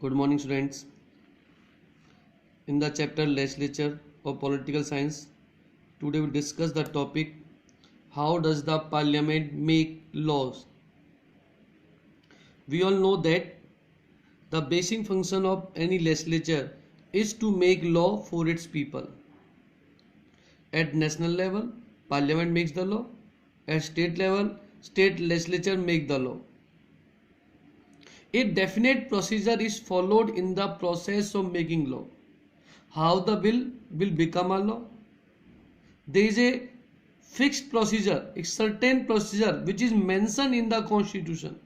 Good morning, students. In the chapter Legislature of Political Science, today we discuss the topic how does the Parliament make laws? We all know that the basic function of any legislature is to make law for its people. At national level, Parliament makes the law. At state level, state legislature make the law. A definite procedure is followed in the process of making law. How the bill will become a law? There is a fixed procedure, a certain procedure which is mentioned in the constitution.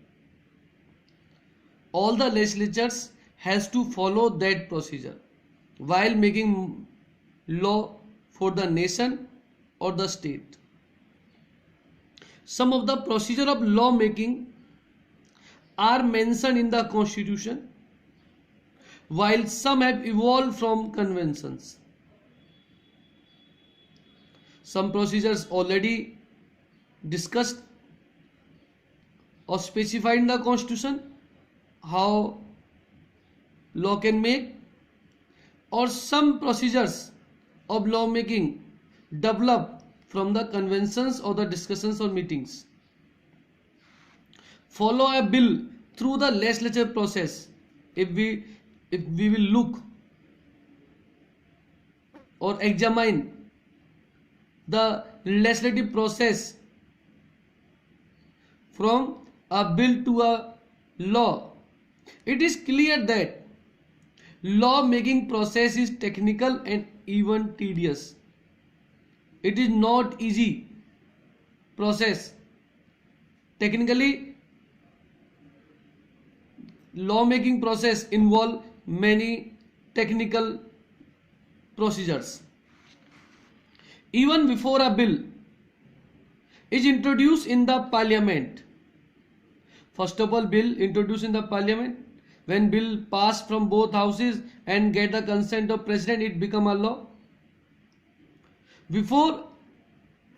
All the legislatures has to follow that procedure while making law for the nation or the state. Some of the procedure of law making are mentioned in the constitution, while some have evolved from conventions. Some procedures already discussed or specified in the constitution how law can make, or some procedures of law making develop from the conventions or the discussions or meetings. Follow a bill through the legislative process. If we will look or examine the legislative process from a bill to a law, it is clear that law making process is technical and even tedious. It is not easy process. Technically, law making process involve many technical procedures. Even before a bill is introduced in the parliament, first of all, bill introduced in the parliament, when bill pass from both houses and get the consent of president, it become a law. Before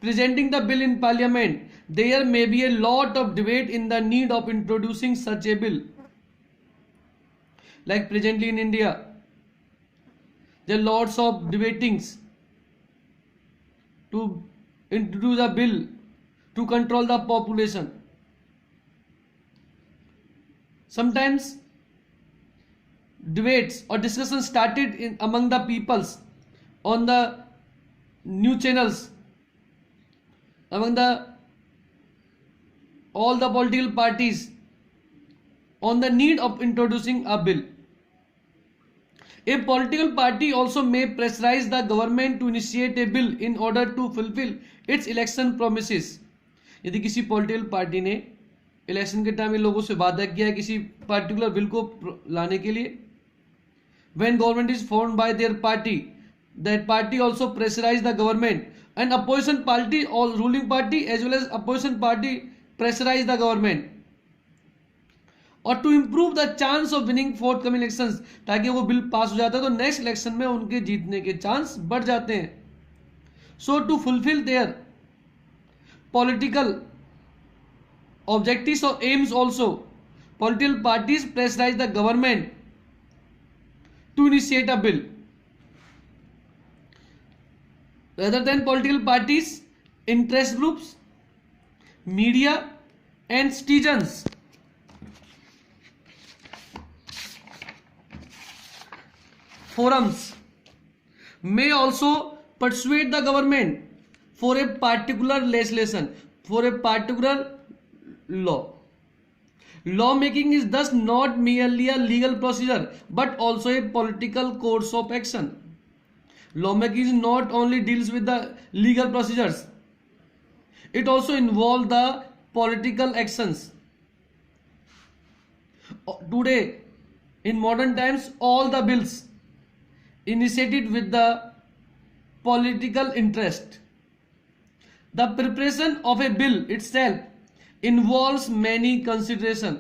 presenting the bill in parliament, there may be a lot of debate in the need of introducing such a bill. Like presently in India, there are lots of debatings to introduce a bill to control the population. Sometimes debates or discussions started among the peoples on the news channels, among all the political parties on the need of introducing a bill. A political party also may pressurize the government to initiate a bill in order to fulfill its election promises. यदि किसी political party ने election के time में लोगों से वादा किया है किसी पर्टिकुलर बिल को लाने के लिए, when government is formed by their party, that party also pressurize the government, and opposition party or ruling party as well as opposition party pressurize the government or to improve the chance of winning forthcoming elections, ताकि वो bill pass हो जाता है तो next election में उनके जीतने के चांस बढ़ जाते हैं. So to fulfil their political objectives और aims also, political parties pressurise the government to initiate a bill. rather than political parties, interest groups, media and citizens forums may also persuade the government for a particular legislation, for a particular law. Lawmaking is thus not merely a legal procedure but also a political course of action. Lawmaking not only deals with the legal procedures, it also involves the political actions. Today, in modern times, all the bills initiated with the political interest. The preparation of a bill itself involves many considerations,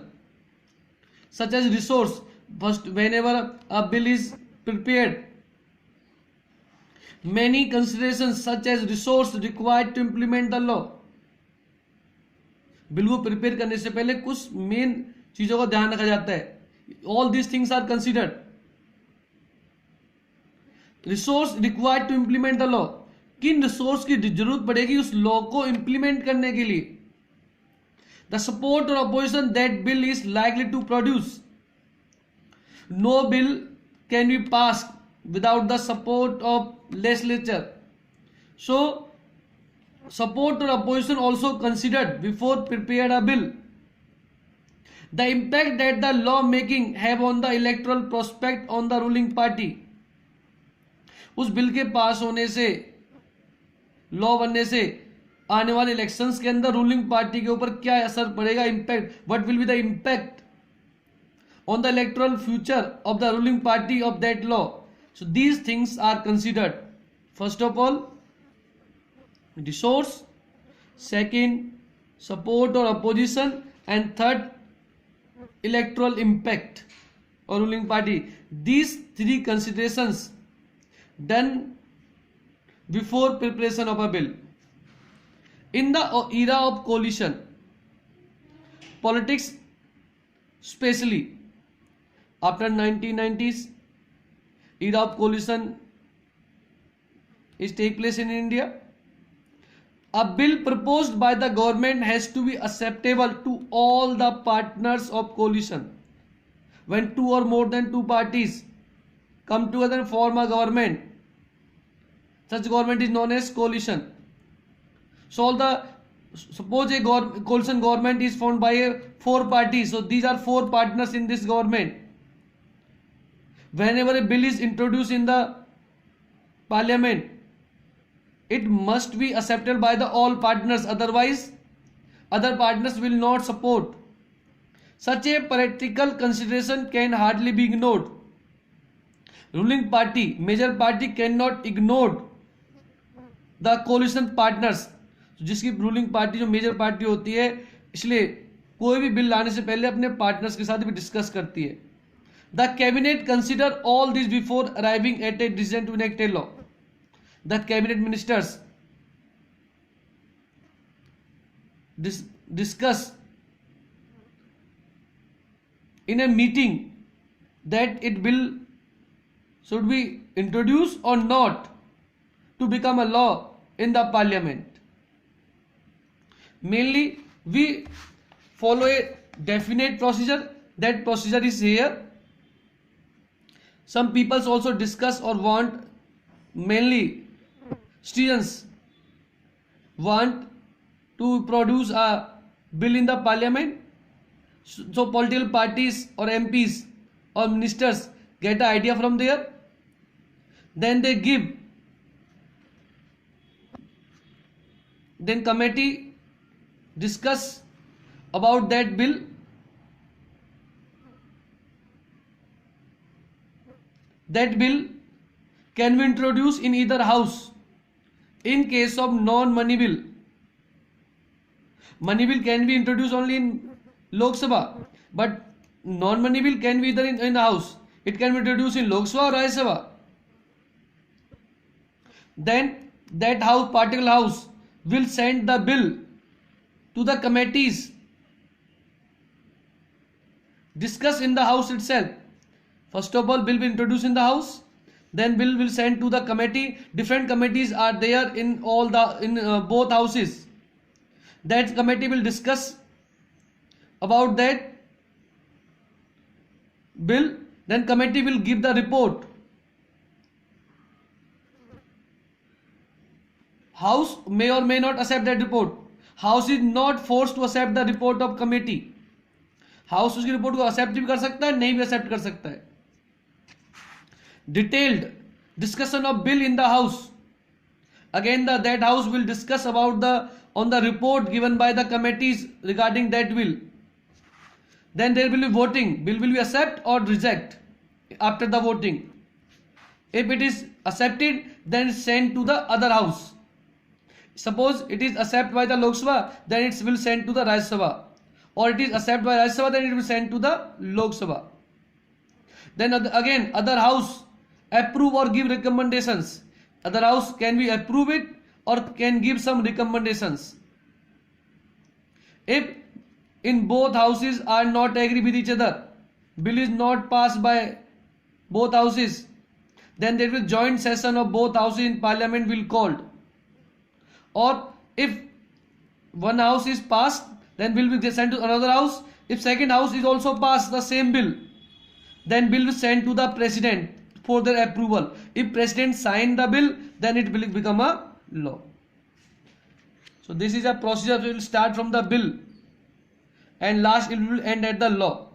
such as resource. First, whenever a bill is prepared, many considerations such as resource required to implement the law. Bill को prepare करने से पहले कुछ main चीजों का ध्यान रखा जाता है. All these things are considered. Resource required to implement the law, किन रिसोर्स की जरूरत पड़ेगी उस लॉ को इंप्लीमेंट करने के लिए. The support or opposition that bill is likely to produce. No bill can be pass without the support of legislature. So support or opposition also considered before prepared a bill. The impact that the law making have on the electoral prospect on the ruling party. उस bill के पास होने से, law बनने से आने वाले elections के अंदर रूलिंग पार्टी के ऊपर क्या असर पड़ेगा, impact, what will be the impact on the electoral future of the ruling party of that law. So these things are considered. First of all, resource, second, support or opposition, and third, electoral impact or ruling party. These three considerations done before preparation of a bill. In the era of coalition, politics, especially after 1990s, era of coalition is take place in India. A bill proposed by the government has to be acceptable to all the partners of coalition. When two or more than two parties come together and form a government, such government is known as coalition. So suppose a coalition government is formed by four parties. So these are four partners in this government. Whenever a bill is introduced in the parliament, it must be accepted by the all partners, otherwise other partners will not support. Such a practical consideration can hardly be ignored. Ruling party, major party cannot ignore the coalition partners. जिसकी ruling party जो major party होती है, इसलिए कोई भी bill लाने से पहले अपने पार्टनर्स के साथ भी डिस्कस करती है. The cabinet consider all this before arriving at a decision to enact a law. The cabinet ministers discuss in a meeting that it bill should be introduced or not to become a law in the parliament. Mainly we follow a definite procedure. That procedure is here. Some people also discuss or want, mainly students want to produce a bill in the parliament. So political parties or MPs or ministers get an idea from there. Then they give. Then committee discuss about that bill. That bill can be introduced in either house. In case of non-money bill, money bill can be introduced only in Lok Sabha, but non-money bill can be either in the house. It can be introduced in Lok Sabha or Rajya Sabha. Then that house, particular house, will send the bill to the committees, discuss in the house itself. First of all, bill will be introduced in the house, then bill will send to the committee. Different committees are there in both houses. That committee will discuss about that bill. Then committee will give the report. House may or may not accept that report. House is not forced to accept the report of committee. House उसकी report को accept भी कर सकता है, नहीं भी accept कर सकता है. Detailed discussion of bill in the house. Again, that house will discuss about on the report given by the committees regarding that bill. Then there will be voting. Bill will be accept or reject after the voting. If it is accepted, then it's sent to the other house. Suppose it is accepted by the Lok Sabha, then it will send to the Rajya Sabha. Or it is accepted by Rajya Sabha, then it will send to the Lok Sabha. Then again, other house approve or give recommendations. Other house can be approve it or can give some recommendations. If in both houses are not agree with each other, bill is not passed by both houses, then there will joint session of both houses in parliament will called. Or if one house is passed, then bill will be sent to another house. If second house is also passed the same bill, then bill will sent to the president for their approval. If president sign the bill, then it will become a law. So this is a procedure. We will start from the bill and last it will end at the law.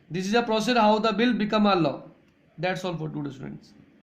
This is a procedure how the bill become a law. That's all for today, students.